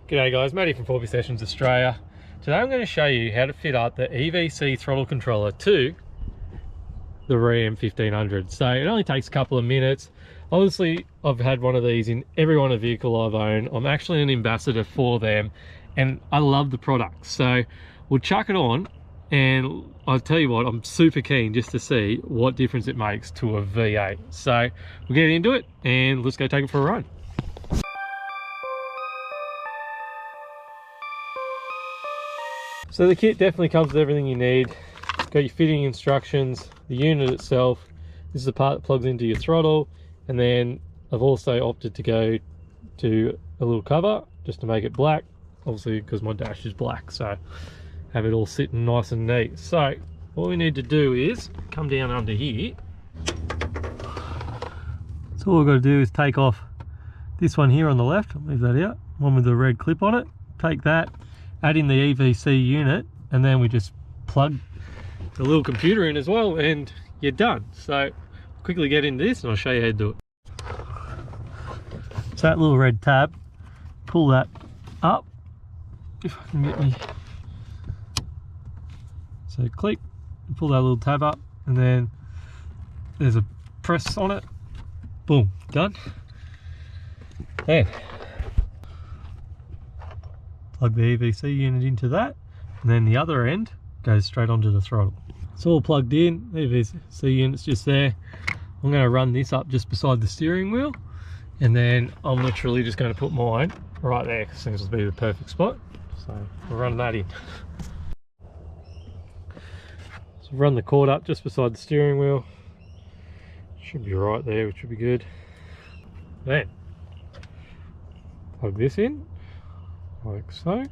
G'day guys, Matty from Fourbie Sessions Australia. Today I'm going to show you how to fit up the EVC throttle controller to the Ram 1500. So it only takes a couple of minutes. Obviously I've had one of these in every one of the vehicle I've owned. I'm actually an ambassador for them and I love the product. So we'll chuck it on and I'll tell you what, I'm super keen just to see what difference it makes to a V8. So we'll get into it and let's go take it for a ride. So the kit definitely comes with everything you need. Got your fitting instructions, the unit itself. This is the part that plugs into your throttle, and then I've also opted to go to a little cover just to make it black, obviously because my dash is black, so have it all sitting nice and neat. So what we need to do is come down under here. So all we've got to do is take off this one here on the left. I'll leave that out, one with the red clip on it. Take that, add in the EVC unit, and then we just plug the little computer in as well and you're done. So quickly get into this and I'll show you how to do it. So that little red tab, pull that up, if I can get me, so click, pull that little tab up, and then there's a press on it, boom, done. And plug the EVC unit into that, and then the other end goes straight onto the throttle. It's all plugged in, the EVC unit's just there. I'm going to run this up just beside the steering wheel, and then I'm literally just going to put mine right there because this will be the perfect spot. So we'll run that in. So run the cord up just beside the steering wheel. Should be right there, which should be good. Then plug this in like so.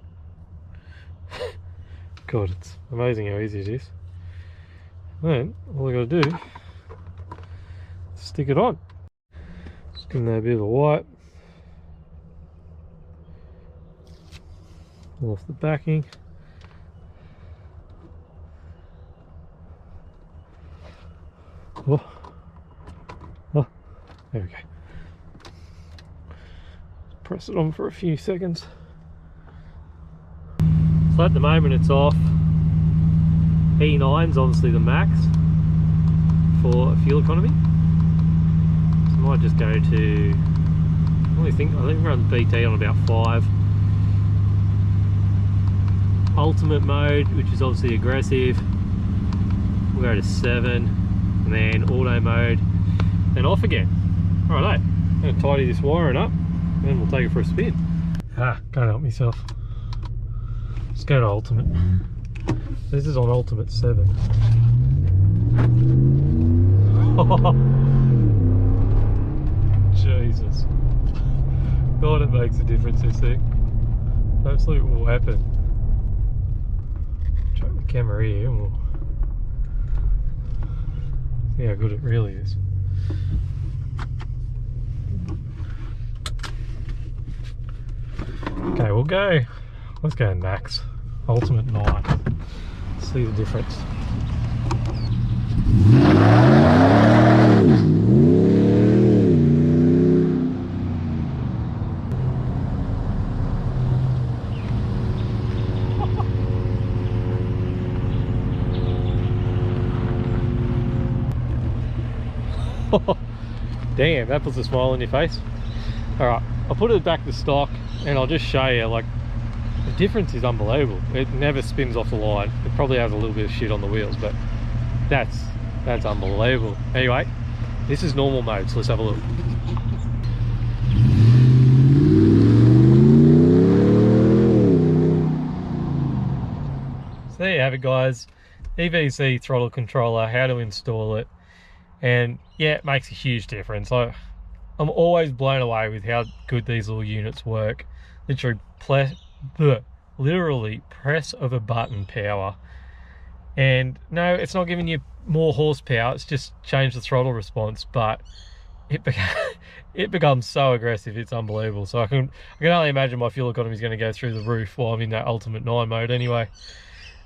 God, it's amazing how easy it is. Then all I gotta do is stick it on. Just give that a bit of a wipe. Pull off the backing. Oh, there we go. Press it on for a few seconds. So at the moment it's off. E9's obviously the max for fuel economy. So I might just go to, I think we're on BT on about 5. Ultimate mode, which is obviously aggressive, we'll go to 7, and then auto mode, then off again. Alright, I'm going to tidy this wiring up, and then we'll take it for a spin. Can't help myself. Let's go to ultimate. This is on ultimate 7. Oh, Jesus. God, it makes a difference, this thing. Absolute weapon. Chuck the camera here and we'll see how good it really is. Okay, we'll go. Let's go max. Ultimate 9. See the difference. Damn, that puts a smile on your face. Alright, I'll put it back to stock and I'll just show you, like, the difference is unbelievable. It never spins off the line. It probably has a little bit of shit on the wheels, but that's unbelievable. Anyway, this is normal mode, so let's have a look. So there you have it, guys. EVC throttle controller, how to install it. And yeah, it makes a huge difference. I'm always blown away with how good these little units work. Literally press of a button power, and no, it's not giving you more horsepower, it's just changed the throttle response, but it becomes so aggressive, it's unbelievable. So I can only imagine my fuel economy is going to go through the roof while I'm in that ultimate 9 mode. Anyway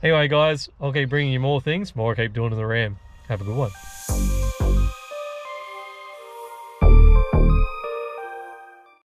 guys, I'll keep bringing you more things, more I keep doing to the Ram. Have a good one.